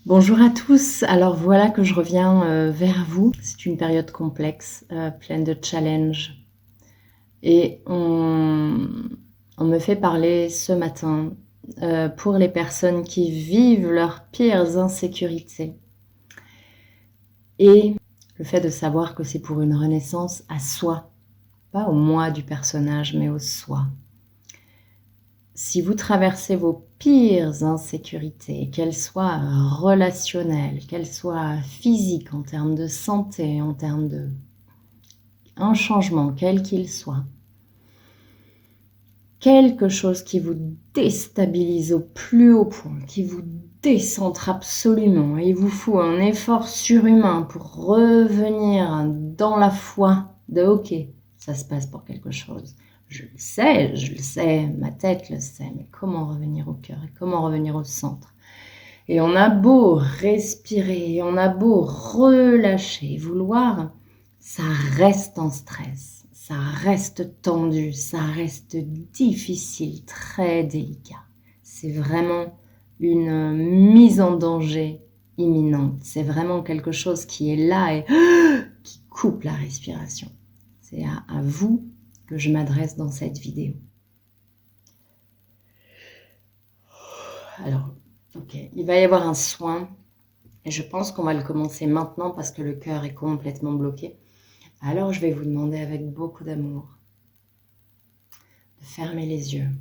Bonjour à tous, alors voilà que je reviens vers vous. C'est une période complexe, pleine de challenges et on me fait parler ce matin, pour les personnes qui vivent leurs pires insécurités et le fait de savoir que c'est pour une renaissance à soi, pas au moi du personnage, mais au soi. Si vous traversez vos pires insécurités, qu'elles soient relationnelles, qu'elles soient physiques en termes de santé, en termes de un changement, quel qu'il soit, quelque chose qui vous déstabilise au plus haut point, qui vous décentre absolument et vous fout un effort surhumain pour revenir dans la foi de OK, ça se passe pour quelque chose. Je le sais, ma tête le sait, mais comment revenir au cœur et comment revenir au centre? Et on a beau respirer, on a beau relâcher, vouloir, ça reste en stress, ça reste tendu, ça reste difficile, très délicat. C'est vraiment une mise en danger imminente. C'est vraiment quelque chose qui est là et qui coupe la respiration. C'est à vous que je m'adresse dans cette vidéo. Alors, ok, il va y avoir un soin et je pense qu'on va le commencer maintenant parce que le cœur est complètement bloqué. Alors, je vais vous demander avec beaucoup d'amour de fermer les yeux,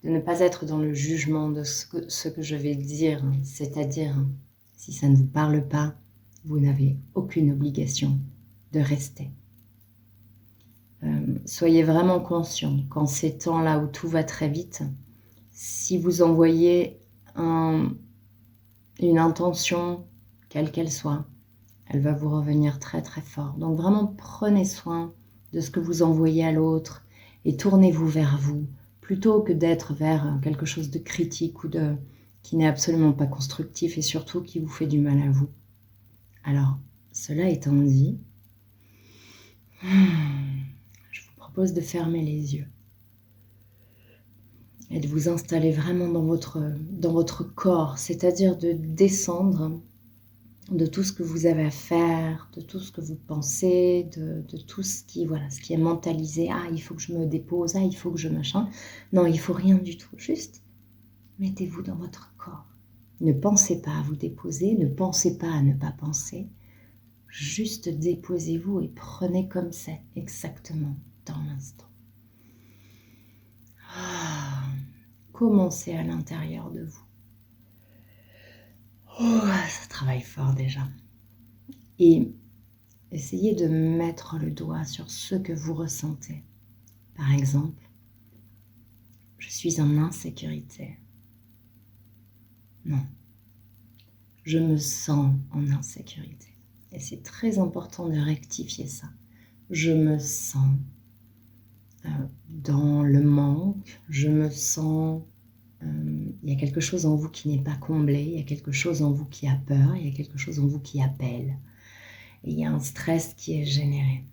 de ne pas être dans le jugement de ce que je vais dire, c'est-à-dire, si ça ne vous parle pas, vous n'avez aucune obligation de rester. Soyez vraiment conscient qu'en ces temps-là où tout va très vite, si vous envoyez une intention, quelle qu'elle soit, elle va vous revenir très très fort. Donc vraiment prenez soin de ce que vous envoyez à l'autre et tournez-vous vers vous plutôt que d'être vers quelque chose de critique ou qui n'est absolument pas constructif et surtout qui vous fait du mal à vous. Alors, cela étant dit, je vous propose de fermer les yeux et de vous installer vraiment dans votre corps, c'est-à-dire de descendre de tout ce que vous avez à faire, de tout ce que vous pensez, de tout ce qui est mentalisé. Ah, il faut que je me dépose, ah, il faut que je machin. Non, il faut rien du tout. Juste, mettez-vous dans votre corps. Ne pensez pas à vous déposer, ne pensez pas à ne pas penser. Juste déposez-vous et prenez comme c'est, exactement, dans l'instant. Ah, commencez à l'intérieur de vous. Oh, ça travaille fort déjà. Et essayez de mettre le doigt sur ce que vous ressentez. Par exemple, je suis en insécurité. Non, je me sens en insécurité. Et c'est très important de rectifier ça. Je me sens dans le manque, je me sens... il y a quelque chose en vous qui n'est pas comblé, il y a quelque chose en vous qui a peur, il y a quelque chose en vous qui appelle. Et il y a un stress qui est généré.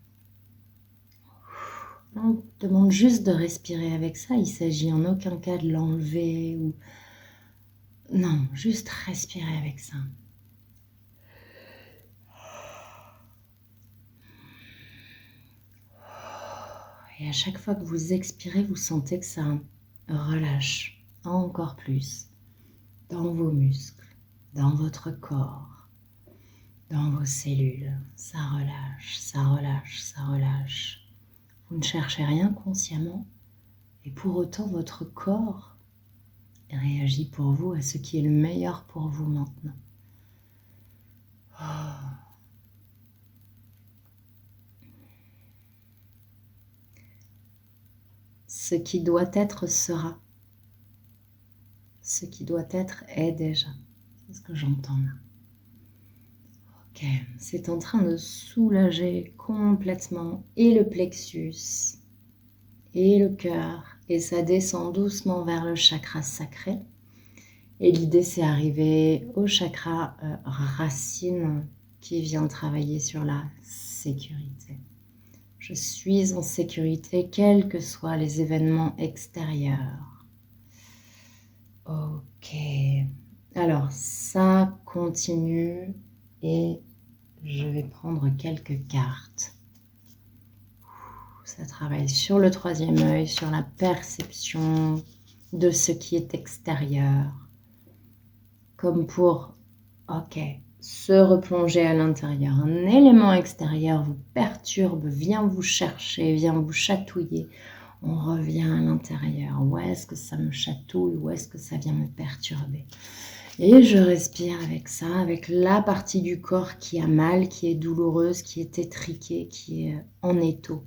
On demande juste de respirer avec ça, il ne s'agit en aucun cas de l'enlever ou... Non, juste respirer avec ça. Et à chaque fois que vous expirez, vous sentez que ça relâche encore plus dans vos muscles, dans votre corps, dans vos cellules. Ça relâche, ça relâche, ça relâche. Vous ne cherchez rien consciemment et pour autant votre corps réagit pour vous à ce qui est le meilleur pour vous maintenant. Oh. Ce qui doit être sera. Ce qui doit être est déjà. C'est ce que j'entends là. Ok, c'est en train de soulager complètement et le plexus et le cœur et ça descend doucement vers le chakra sacré. Et l'idée c'est arriver au chakra racine qui vient travailler sur la sécurité. Je suis en sécurité quels que soient les événements extérieurs. Ok. Alors, Alors, ça continue et je vais prendre quelques cartes. Ça travaille sur le troisième œil, sur la perception de ce qui est extérieur. Comme pour, ok, se replonger à l'intérieur. Un élément extérieur vous perturbe, vient vous chercher, vient vous chatouiller. On revient à l'intérieur. Où est-ce que ça me chatouille? Où est-ce que ça vient me perturber? Et je respire avec ça, avec la partie du corps qui a mal, qui est douloureuse, qui est étriquée, qui est en étau.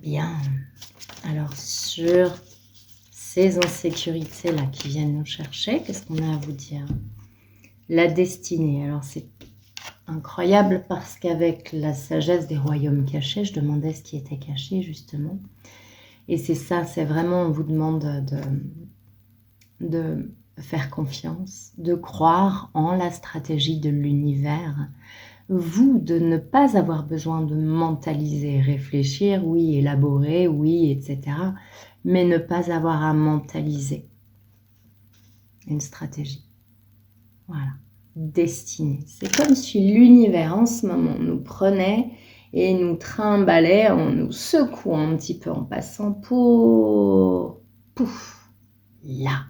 Bien. Alors, sur ces insécurités-là qui viennent nous chercher, qu'est-ce qu'on a à vous dire? La destinée. Alors, c'est incroyable parce qu'avec la sagesse des royaumes cachés, je demandais ce qui était caché, justement. Et c'est ça, c'est vraiment, on vous demande de faire confiance, de croire en la stratégie de l'univers. Vous, de ne pas avoir besoin de mentaliser, réfléchir, oui, élaborer, oui, etc. Mais ne pas avoir à mentaliser une stratégie. Voilà, destinée. C'est comme si l'univers en ce moment nous prenait et nous trimballait en nous secouant un petit peu en passant pour pouf, là.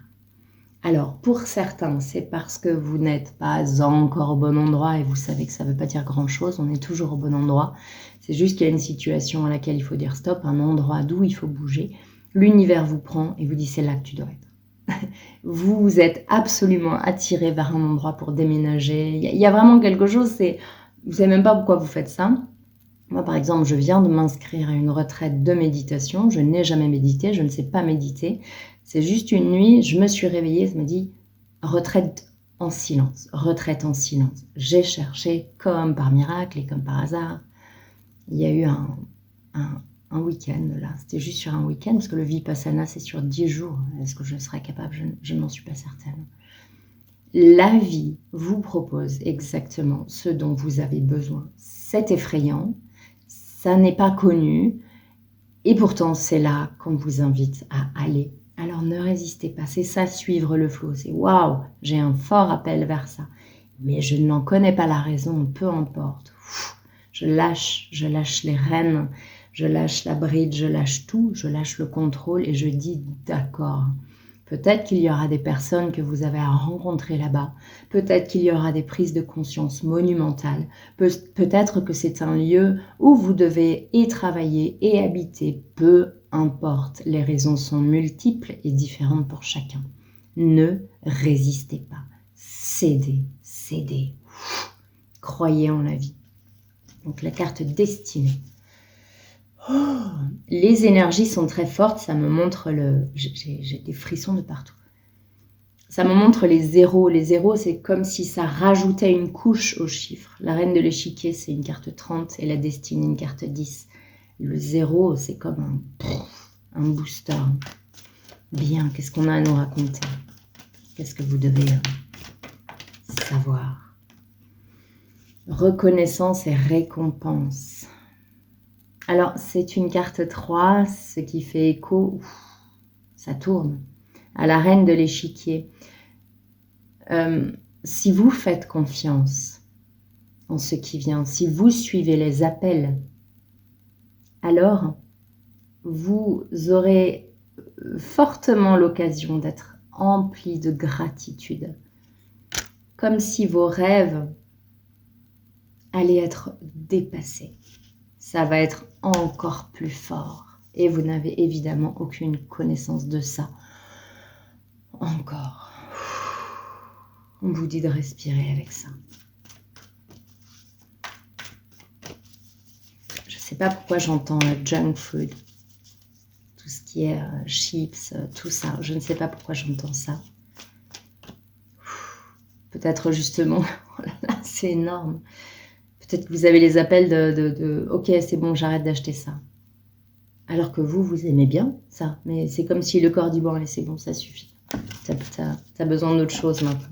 Alors, pour certains, c'est parce que vous n'êtes pas encore au bon endroit et vous savez que ça ne veut pas dire grand-chose, on est toujours au bon endroit. C'est juste qu'il y a une situation à laquelle il faut dire stop, un endroit d'où il faut bouger. L'univers vous prend et vous dit c'est là que tu dois être. Vous êtes absolument attiré vers un endroit pour déménager. Il y a vraiment quelque chose, vous ne savez même pas pourquoi vous faites ça. Moi, par exemple, je viens de m'inscrire à une retraite de méditation. Je n'ai jamais médité, je ne sais pas méditer. C'est juste une nuit, je me suis réveillée, je me dis retraite en silence, retraite en silence. J'ai cherché comme par miracle et comme par hasard. Il y a eu un week-end là, c'était juste sur un week-end parce que le Vipassana c'est sur 10 jours. Est-ce que je serai capable? Je n'en suis pas certaine. La vie vous propose exactement ce dont vous avez besoin. C'est effrayant, ça n'est pas connu et pourtant c'est là qu'on vous invite à aller. Alors ne résistez pas, c'est ça, suivre le flot. C'est waouh, j'ai un fort appel vers ça. Mais je n'en connais pas la raison, peu importe. Je lâche les rênes, je lâche la bride, je lâche tout, je lâche le contrôle et je dis d'accord. Peut-être qu'il y aura des personnes que vous avez à rencontrer là-bas. Peut-être qu'il y aura des prises de conscience monumentales. Peut-être que c'est un lieu où vous devez y travailler et habiter. Peu importe, les raisons sont multiples et différentes pour chacun. Ne résistez pas. Cédez, cédez. Croyez en la vie. Donc la carte destinée. Oh, les énergies sont très fortes, ça me montre j'ai des frissons de partout. Ça me montre les zéros. Les zéros, c'est comme si ça rajoutait une couche aux chiffres. La reine de l'échiquier, c'est une carte 30 et la destinée, une carte 10. Le zéro, c'est comme un booster. Bien, qu'est-ce qu'on a à nous raconter? Qu'est-ce que vous devez savoir? Reconnaissance et récompense. Alors, c'est une carte 3, ce qui fait écho, ça tourne, à la reine de l'échiquier. Si vous faites confiance en ce qui vient, si vous suivez les appels, alors vous aurez fortement l'occasion d'être empli de gratitude, comme si vos rêves allaient être dépassés. Ça va être encore plus fort. Et vous n'avez évidemment aucune connaissance de ça. Encore. On vous dit de respirer avec ça. Je ne sais pas pourquoi j'entends junk food. Tout ce qui est chips, tout ça. Je ne sais pas pourquoi j'entends ça. Peut-être justement, oh là là, c'est énorme. Peut-être que vous avez les appels de ok, c'est bon, j'arrête d'acheter ça. Alors que vous aimez bien ça. Mais c'est comme si le corps dit bon, allez, c'est bon, ça suffit. T'as besoin d'autre chose maintenant.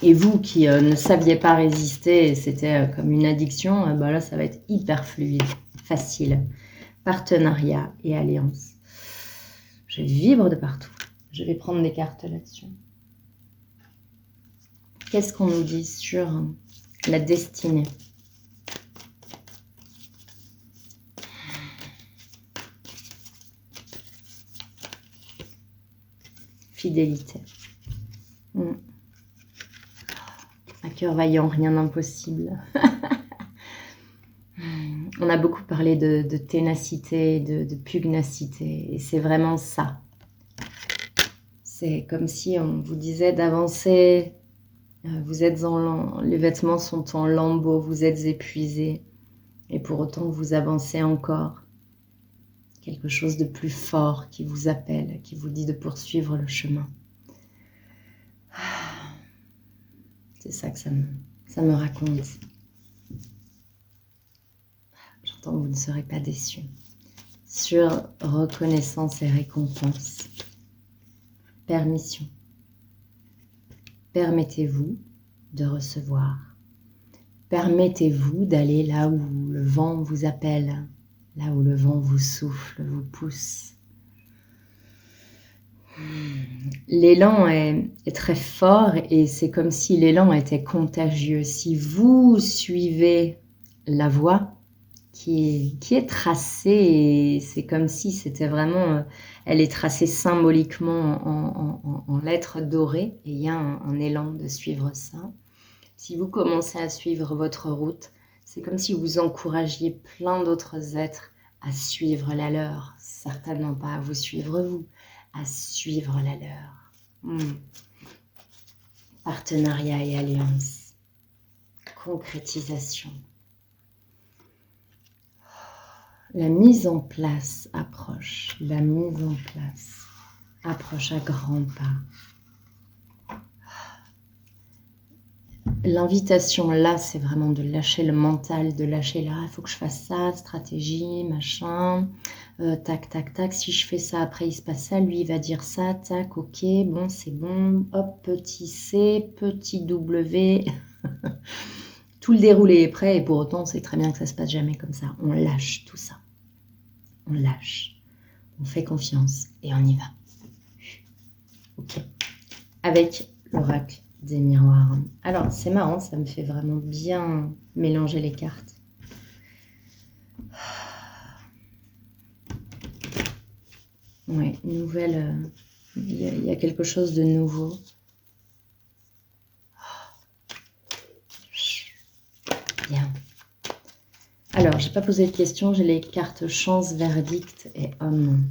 Et vous qui ne saviez pas résister, c'était comme une addiction, bah là, ça va être hyper fluide, facile. partenariat et alliance. Je vibre de partout. Je vais prendre des cartes là-dessus. Qu'est-ce qu'on nous dit sur la destinée? Fidélité. Un cœur vaillant, rien d'impossible. On a beaucoup parlé de ténacité, de pugnacité, et c'est vraiment ça. C'est comme si on vous disait d'avancer, vous êtes les vêtements sont en lambeaux, vous êtes épuisés, et pour autant vous avancez encore. Quelque chose de plus fort qui vous appelle, qui vous dit de poursuivre le chemin. C'est ça que ça me raconte. J'entends que vous ne serez pas déçus. Sur reconnaissance et récompense. Permission. Permettez-vous de recevoir. Permettez-vous d'aller là où le vent vous appelle, là où le vent vous souffle, vous pousse. L'élan est très fort et c'est comme si l'élan était contagieux. Si vous suivez la voie qui est tracée, et c'est comme si c'était vraiment... elle est tracée symboliquement en lettres dorées et il y a un élan de suivre ça. Si vous commencez à suivre votre route, c'est comme si vous encouragiez plein d'autres êtres à suivre la leur. Certainement pas à vous suivre vous, à suivre la leur. Partenariat et alliance. Concrétisation. La mise en place approche. La mise en place approche à grands pas. L'invitation là, c'est vraiment de lâcher le mental, de lâcher là, il faut que je fasse ça, stratégie, machin, tac, tac, tac, si je fais ça, après il se passe ça, lui il va dire ça, tac, ok, bon, c'est bon, hop, petit C, petit W, tout le déroulé est prêt et pour autant, on sait très bien que ça se passe jamais comme ça. On lâche tout ça, on lâche, on fait confiance et on y va. Ok, avec l'oracle des miroirs. Alors, c'est marrant, ça me fait vraiment bien mélanger les cartes. Ouais, nouvelle... Il y a quelque chose de nouveau. Bien. Alors, j'ai pas posé de questions, j'ai les cartes chance, verdict et homme.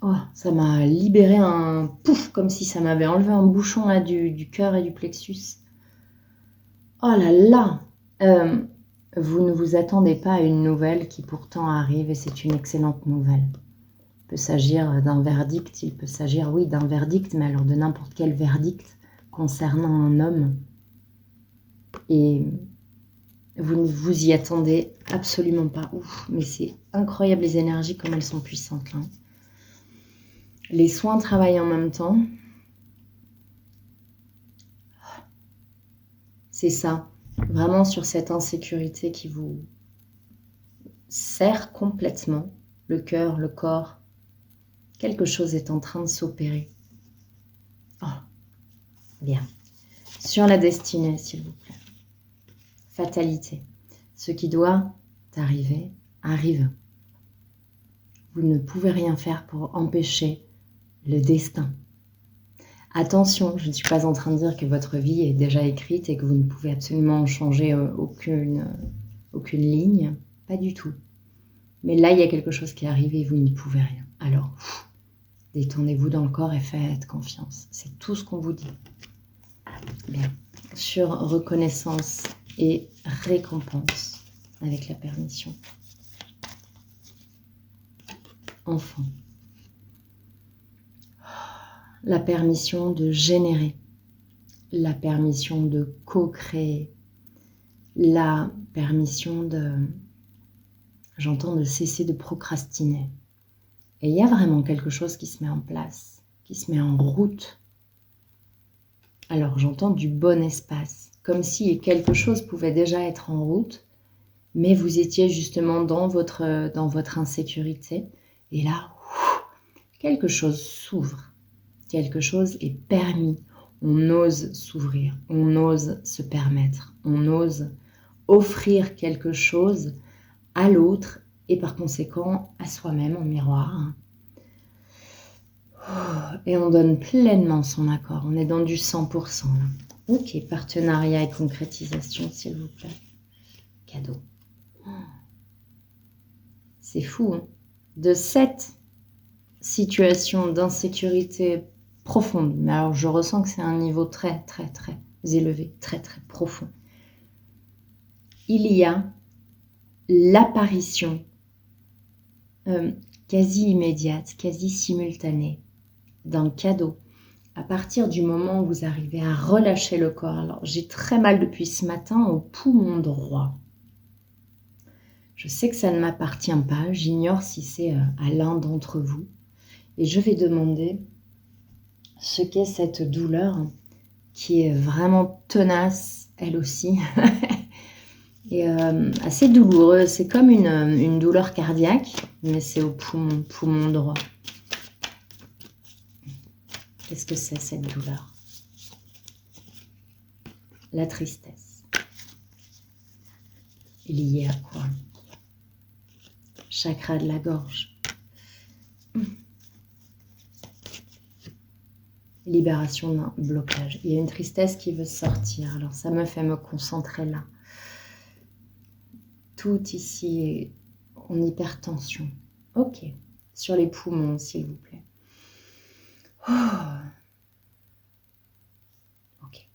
Oh, ça m'a libéré un pouf, comme si ça m'avait enlevé un bouchon là du cœur et du plexus. Oh là là, vous ne vous attendez pas à une nouvelle qui pourtant arrive et c'est une excellente nouvelle. Il peut s'agir d'un verdict, il peut s'agir, oui, d'un verdict, mais alors de n'importe quel verdict concernant un homme. Et vous ne vous y attendez absolument pas. Ouf, mais c'est incroyable les énergies, comme elles sont puissantes là. Les soins travaillent en même temps. C'est ça, vraiment sur cette insécurité qui vous serre complètement, le cœur, le corps. Quelque chose est en train de s'opérer. Oh, bien. Sur la destinée, s'il vous plaît. Fatalité. Ce qui doit arriver, arrive. Vous ne pouvez rien faire pour empêcher le destin. Attention, je ne suis pas en train de dire que votre vie est déjà écrite et que vous ne pouvez absolument changer aucune ligne. Pas du tout. Mais là, il y a quelque chose qui arrive et vous n'y pouvez rien. Alors, détendez-vous dans le corps et faites confiance. C'est tout ce qu'on vous dit. Bien. Sur reconnaissance et récompense avec la permission. Enfant. La permission de générer, la permission de co-créer, la permission de, j'entends, de cesser de procrastiner. Et il y a vraiment quelque chose qui se met en place, qui se met en route. Alors j'entends du bon espace, comme si quelque chose pouvait déjà être en route, mais vous étiez justement dans votre insécurité. Et là, quelque chose s'ouvre, quelque chose est permis. On ose s'ouvrir, on ose se permettre, on ose offrir quelque chose à l'autre et par conséquent à soi-même en miroir. Et on donne pleinement son accord, on est dans du 100%. Là. Ok, partenariat et concrétisation, s'il vous plaît. Cadeau. C'est fou, hein. De cette situation d'insécurité profonde, mais alors je ressens que c'est un niveau très, très, très élevé, très, très profond. Il y a l'apparition quasi immédiate, quasi simultanée d'un cadeau. À partir du moment où vous arrivez à relâcher le corps, alors j'ai très mal depuis ce matin au poumon droit. Je sais que ça ne m'appartient pas, j'ignore si c'est à l'un d'entre vous. Et je vais demander ce qu'est cette douleur qui est vraiment tenace, elle aussi, et assez douloureuse. C'est comme une douleur cardiaque, mais c'est au poumon droit. Qu'est-ce que c'est cette douleur? La tristesse. Liée à quoi? Chakra de la gorge. Libération d'un blocage. Il y a une tristesse qui veut sortir. Alors ça me fait me concentrer là. Tout ici est en hypertension. Ok. Sur les poumons, s'il vous plaît. Oh. Ok.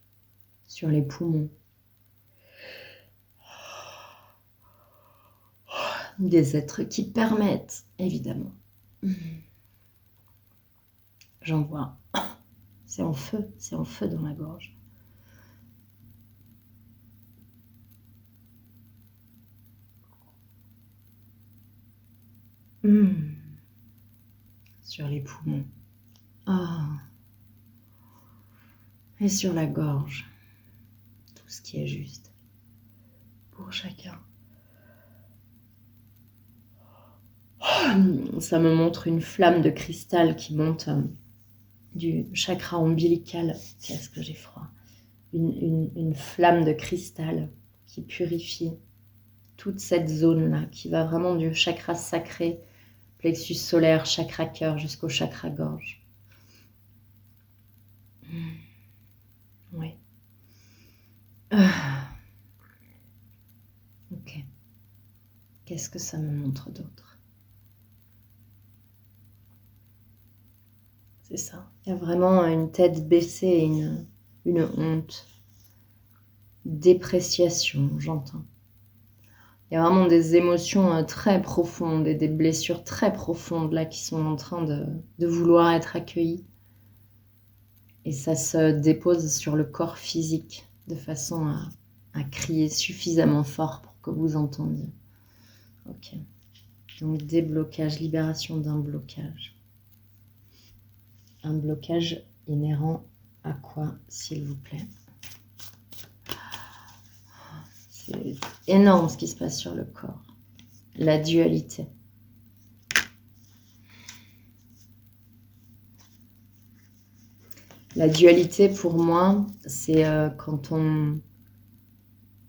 Sur les poumons. Des êtres qui permettent, évidemment. J'en vois. C'est en feu dans la gorge. Sur les poumons. Et sur la gorge. Tout ce qui est juste. Pour chacun. Ça me montre une flamme de cristal qui monte du chakra ombilical. Qu'est-ce que j'ai froid. Une flamme de cristal qui purifie toute cette zone-là, qui va vraiment du chakra sacré, plexus solaire, chakra cœur, jusqu'au chakra gorge. Oui. Ok. Qu'est-ce que ça me montre d'autre? C'est ça. Il y a vraiment une tête baissée et une honte. Dépréciation, j'entends. Il y a vraiment des émotions très profondes et des blessures très profondes là qui sont en train de vouloir être accueillies. Et ça se dépose sur le corps physique de façon à crier suffisamment fort pour que vous entendiez. Ok. Donc déblocage, libération d'un blocage. Un blocage inhérent à quoi, s'il vous plaît? C'est énorme ce qui se passe sur le corps. La dualité. La dualité, pour moi, c'est quand on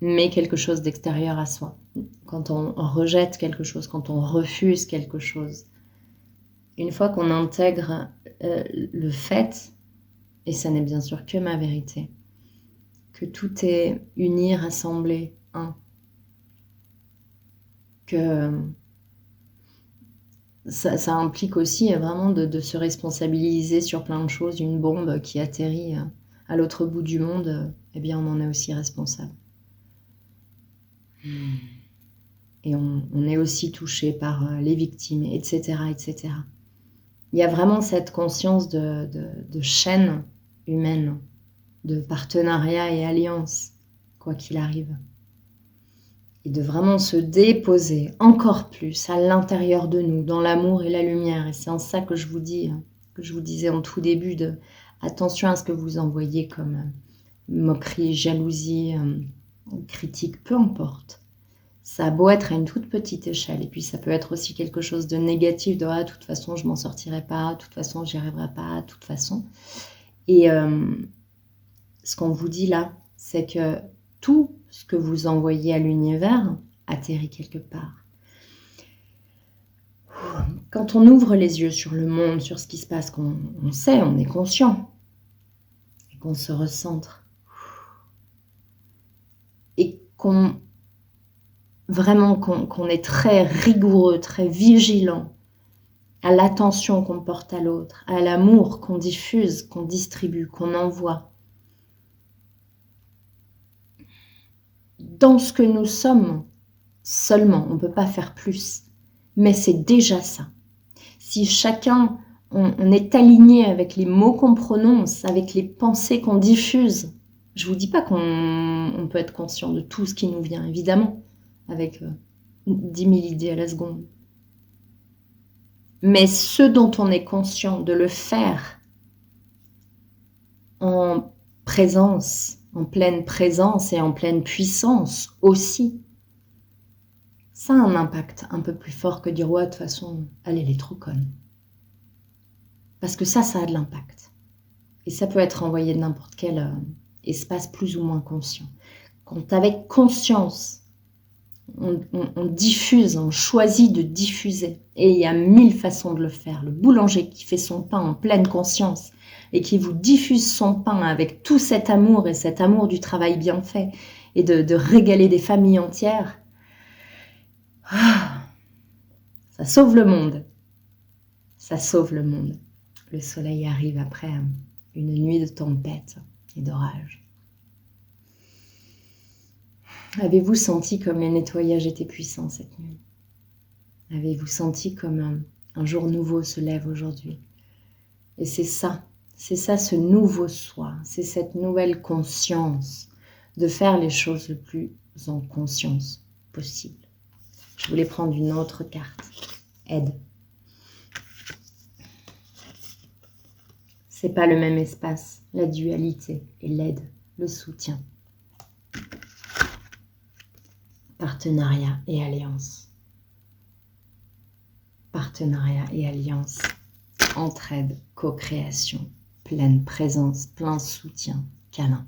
met quelque chose d'extérieur à soi. Quand on rejette quelque chose, quand on refuse quelque chose. Une fois qu'on intègre le fait, et ça n'est bien sûr que ma vérité, que tout est uni, rassemblé, un. Que ça implique aussi vraiment de se responsabiliser sur plein de choses. Une bombe qui atterrit à l'autre bout du monde, eh bien on en est aussi responsable. Et on est aussi touché par les victimes, etc., etc. Il y a vraiment cette conscience de chaîne humaine, de partenariat et alliance, quoi qu'il arrive. Et de vraiment se déposer encore plus à l'intérieur de nous, dans l'amour et la lumière. Et c'est en ça que je vous dis, que je vous disais en tout début, attention à ce que vous envoyez comme moquerie, jalousie, critique, peu importe. Ça a beau être à une toute petite échelle, et puis ça peut être aussi quelque chose de négatif, de « ah, de toute façon, je m'en sortirai pas, de toute façon, j'y arriverai pas, de toute façon ». Et ce qu'on vous dit là, c'est que tout ce que vous envoyez à l'univers atterrit quelque part. Quand on ouvre les yeux sur le monde, sur ce qui se passe, qu'on sait, on est conscient, et qu'on se recentre, et qu'on est très rigoureux, très vigilant à l'attention qu'on porte à l'autre, à l'amour qu'on diffuse, qu'on distribue, qu'on envoie. Dans ce que nous sommes, seulement, on ne peut pas faire plus, mais c'est déjà ça. Si chacun, on est aligné avec les mots qu'on prononce, avec les pensées qu'on diffuse, je ne vous dis pas qu'on peut être conscient de tout ce qui nous vient, évidemment, avec 10 000 idées à la seconde. Mais ce dont on est conscient de le faire en présence, en pleine présence et en pleine puissance aussi, ça a un impact un peu plus fort que dire « ouais, de toute façon, elle est trop conne ». Parce que ça a de l'impact. Et ça peut être envoyé de n'importe quel espace plus ou moins conscient. Quand avec conscience, on diffuse, on choisit de diffuser. Et il y a 1000 façons de le faire. Le boulanger qui fait son pain en pleine conscience et qui vous diffuse son pain avec tout cet amour et cet amour du travail bien fait et de régaler des familles entières, ça sauve le monde. Ça sauve le monde. Le soleil arrive après une nuit de tempête et d'orage. Avez-vous senti comme les nettoyages étaient puissants cette nuit? Avez-vous senti comme un jour nouveau se lève aujourd'hui? Et c'est ça ce nouveau soi, c'est cette nouvelle conscience de faire les choses le plus en conscience possible. Je voulais prendre une autre carte. Aide. C'est pas le même espace, la dualité et l'aide, le soutien. Partenariat et alliance. Partenariat et alliance. Entraide, co-création, pleine présence, plein soutien, câlin.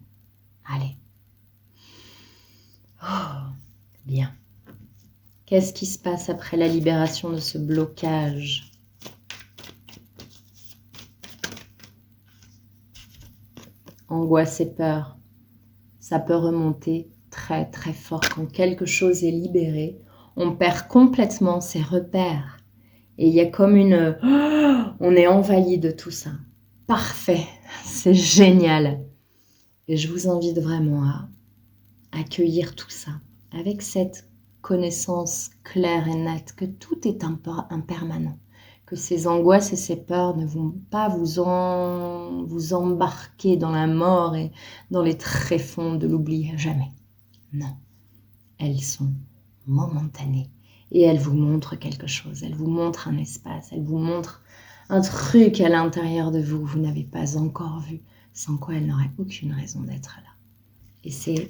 Allez. Oh, bien. Qu'est-ce qui se passe après la libération de ce blocage ? Angoisse et peur, ça peut remonter très très fort. Quand quelque chose est libéré, on perd complètement ses repères. Et il y a comme une... on est envahi de tout ça. Parfait, c'est génial. Et je vous invite vraiment à accueillir tout ça avec cette connaissance claire et nette que tout est impermanent. Que ces angoisses et ces peurs ne vont pas vous embarquer dans la mort et dans les tréfonds de l'oubli, jamais. Non, elles sont momentanées et elles vous montrent quelque chose, elles vous montrent un espace, elles vous montrent un truc à l'intérieur de vous que vous n'avez pas encore vu, sans quoi elles n'auraient aucune raison d'être là. Et c'est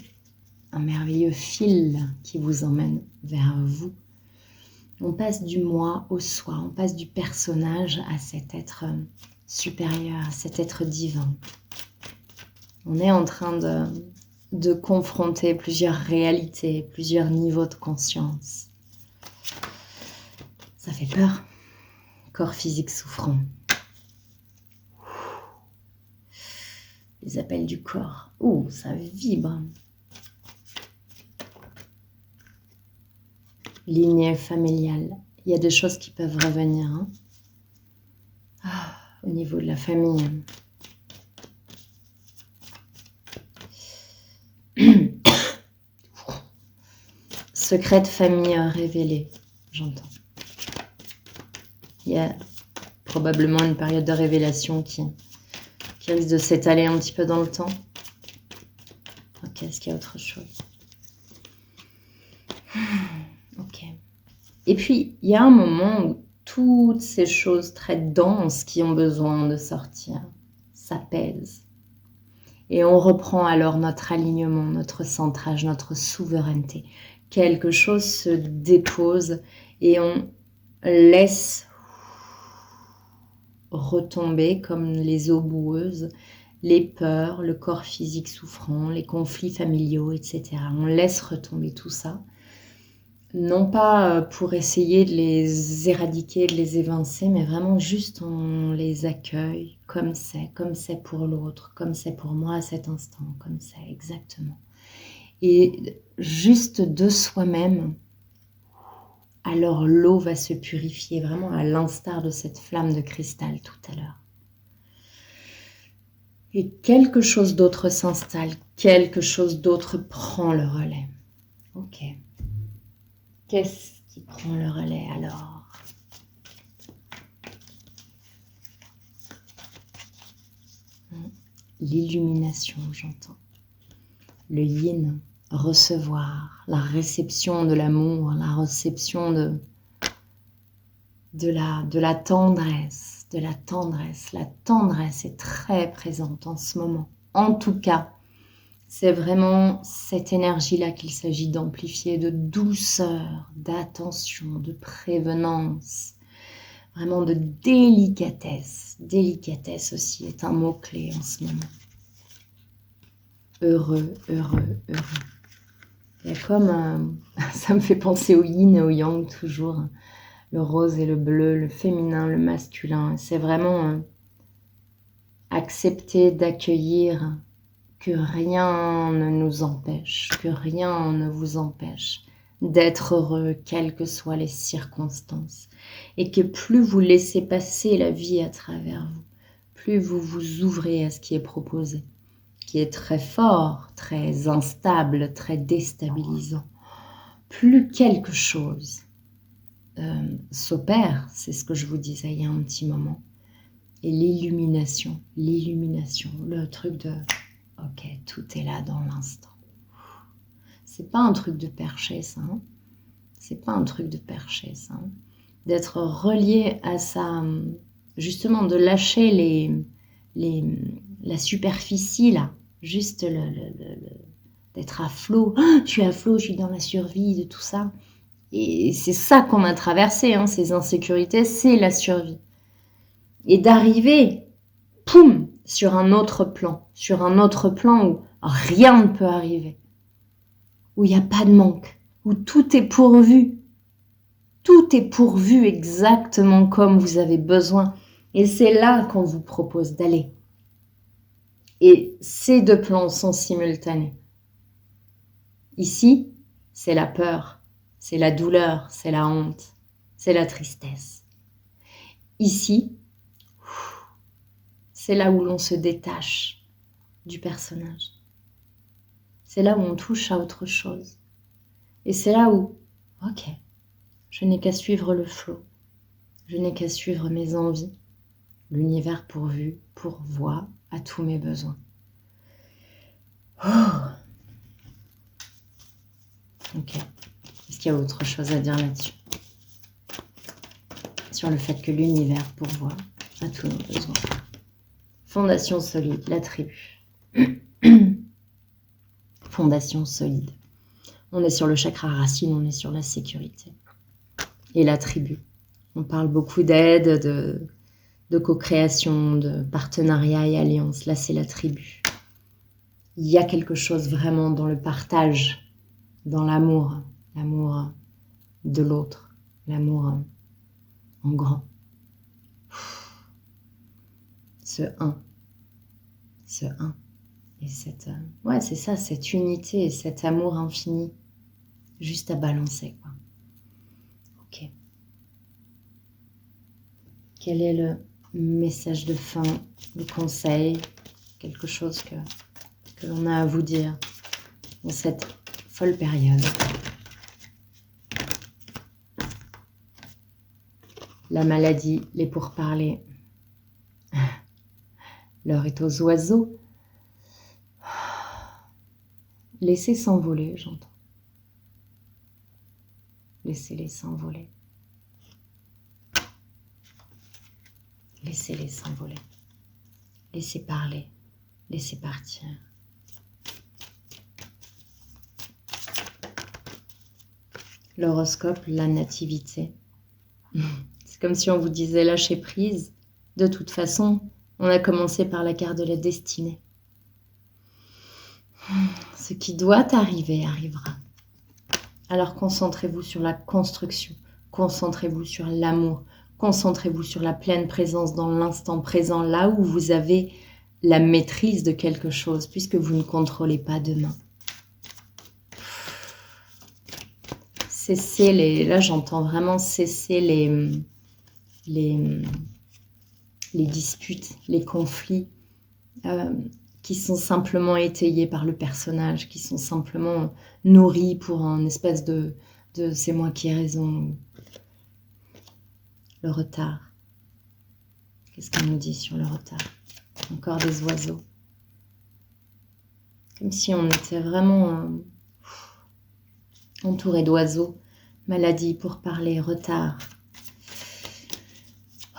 un merveilleux fil qui vous emmène vers vous. On passe du moi au soi, on passe du personnage à cet être supérieur, à cet être divin. On est en train de confronter plusieurs réalités, plusieurs niveaux de conscience. Ça fait peur. Corps physique souffrant. Les appels du corps. Ouh, ça vibre. Lignée familiale. Il y a des choses qui peuvent revenir. Au niveau de la famille. Secret de famille révélé, j'entends. Il y a probablement une période de révélation qui risque de s'étaler un petit peu dans le temps. Ok, est-ce qu'il y a autre chose? Ok. Et puis, il y a un moment où toutes ces choses très denses qui ont besoin de sortir s'apaisent. Et on reprend alors notre alignement, notre centrage, notre souveraineté. Quelque chose se dépose et on laisse retomber comme les eaux boueuses, les peurs, le corps physique souffrant, les conflits familiaux, etc. On laisse retomber tout ça. Non pas pour essayer de les éradiquer, de les évincer, mais vraiment juste on les accueille comme c'est pour l'autre, comme c'est pour moi à cet instant, comme c'est exactement. Et juste de soi-même, alors l'eau va se purifier, vraiment à l'instar de cette flamme de cristal tout à l'heure. Et quelque chose d'autre s'installe, quelque chose d'autre prend le relais. Ok. Qu'est-ce qui prend le relais alors? L'illumination, j'entends. Le yin, recevoir, la réception de l'amour, la réception de la tendresse, de la tendresse. La tendresse est très présente en ce moment. En tout cas, c'est vraiment cette énergie-là qu'il s'agit d'amplifier, de douceur, d'attention, de prévenance, vraiment de délicatesse. Délicatesse aussi est un mot-clé en ce moment. Heureux, heureux, heureux. Il y a comme, ça me fait penser au yin et au yang toujours, le rose et le bleu, le féminin, le masculin. C'est vraiment accepter d'accueillir que rien ne nous empêche, que rien ne vous empêche d'être heureux, quelles que soient les circonstances. Et que plus vous laissez passer la vie à travers vous, plus vous vous ouvrez à ce qui est proposé, qui est très fort, très instable, très déstabilisant. Plus quelque chose s'opère, c'est ce que je vous disais il y a un petit moment, et l'illumination, le truc de ok, tout est là dans l'instant. C'est pas un truc de perché, ça. Hein, c'est pas un truc de perché, ça. Hein, d'être relié à ça, justement, de lâcher la superficie, là. Juste d'être à flot. Oh, je suis à flot, je suis dans la survie, de tout ça. Et c'est ça qu'on a traversé, hein, ces insécurités, c'est la survie. Et d'arriver, poum, sur un autre plan où rien ne peut arriver, où il n'y a pas de manque, où tout est pourvu exactement comme vous avez besoin. Et c'est là qu'on vous propose d'aller. Et ces deux plans sont simultanés. Ici, c'est la peur, c'est la douleur, c'est la honte, c'est la tristesse. Ici, c'est là où l'on se détache du personnage. C'est là où on touche à autre chose. Et c'est là où, ok, je n'ai qu'à suivre le flot. Je n'ai qu'à suivre mes envies. L'univers pourvoit à tous mes besoins. Oh. Ok. Est-ce qu'il y a autre chose à dire là-dessus? Sur le fait que l'univers pourvoit à tous nos besoins. Fondation solide, la tribu. Fondation solide. On est sur le chakra racine, on est sur la sécurité. Et la tribu. On parle beaucoup d'aide, de co-création, de partenariat et alliance. Là, c'est la tribu. Il y a quelque chose vraiment dans le partage, dans l'amour de l'autre, l'amour en grand. Ce un. Et ouais, c'est ça, cette unité et cet amour infini, juste à balancer, quoi. Ok. Quel est le message de fin, le conseil, quelque chose que l'on a à vous dire dans cette folle période? La maladie, les pourparlers. L'heure est aux oiseaux. Laissez s'envoler, j'entends. Laissez-les s'envoler. Laissez-les s'envoler. Laissez parler. Laissez partir. L'horoscope, la nativité. C'est comme si on vous disait lâcher prise. De toute façon, on a commencé par la carte de la destinée. Ce qui doit arriver arrivera. Alors concentrez-vous sur la construction, concentrez-vous sur l'amour, concentrez-vous sur la pleine présence dans l'instant présent, là où vous avez la maîtrise de quelque chose, puisque vous ne contrôlez pas demain. Cessez là j'entends vraiment cesser les disputes, les conflits, qui sont simplement étayés par le personnage, qui sont simplement nourris pour un espèce de c'est moi qui ai raison. Le retard. Qu'est-ce qu'on nous dit sur le retard? Encore des oiseaux. Comme si on était vraiment entouré d'oiseaux. Maladie pour parler, retard.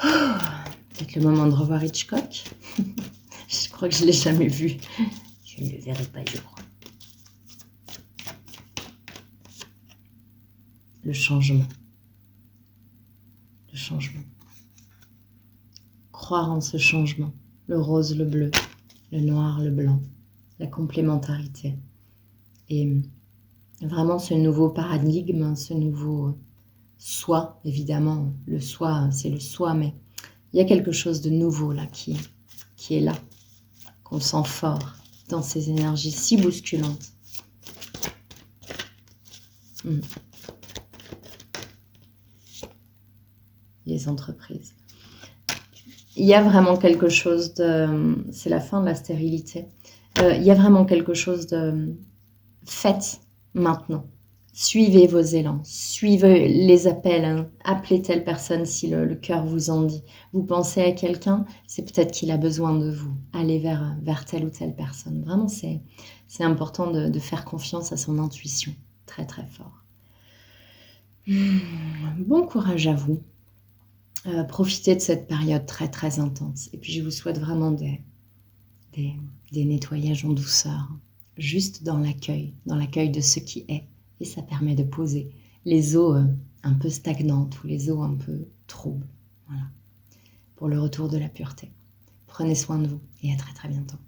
Peut-être le moment de revoir Hitchcock. Je crois que je ne l'ai jamais vu. Je ne le verrai pas, je crois. Le changement. Le changement. Croire en ce changement. Le rose, le bleu, le noir, le blanc. La complémentarité. Et vraiment ce nouveau paradigme, ce nouveau soi, évidemment. Le soi, c'est le soi, mais il y a quelque chose de nouveau là qui est là. Qu'on sent fort dans ces énergies si bousculantes. Les entreprises. Il y a vraiment quelque chose de... C'est la fin de la stérilité. Il y a vraiment quelque chose de... Faites maintenant. Suivez vos élans. Suivez les appels. Hein. Appelez telle personne si le cœur vous en dit. Vous pensez à quelqu'un, c'est peut-être qu'il a besoin de vous. Allez vers telle ou telle personne. Vraiment, c'est important de faire confiance à son intuition. Très, très fort. Bon courage à vous. Profitez de cette période très très intense. Et puis je vous souhaite vraiment des nettoyages en douceur, juste dans l'accueil de ce qui est. Et ça permet de poser les eaux un peu stagnantes ou les eaux un peu troubles. Voilà. Pour le retour de la pureté. Prenez soin de vous et à très très bientôt.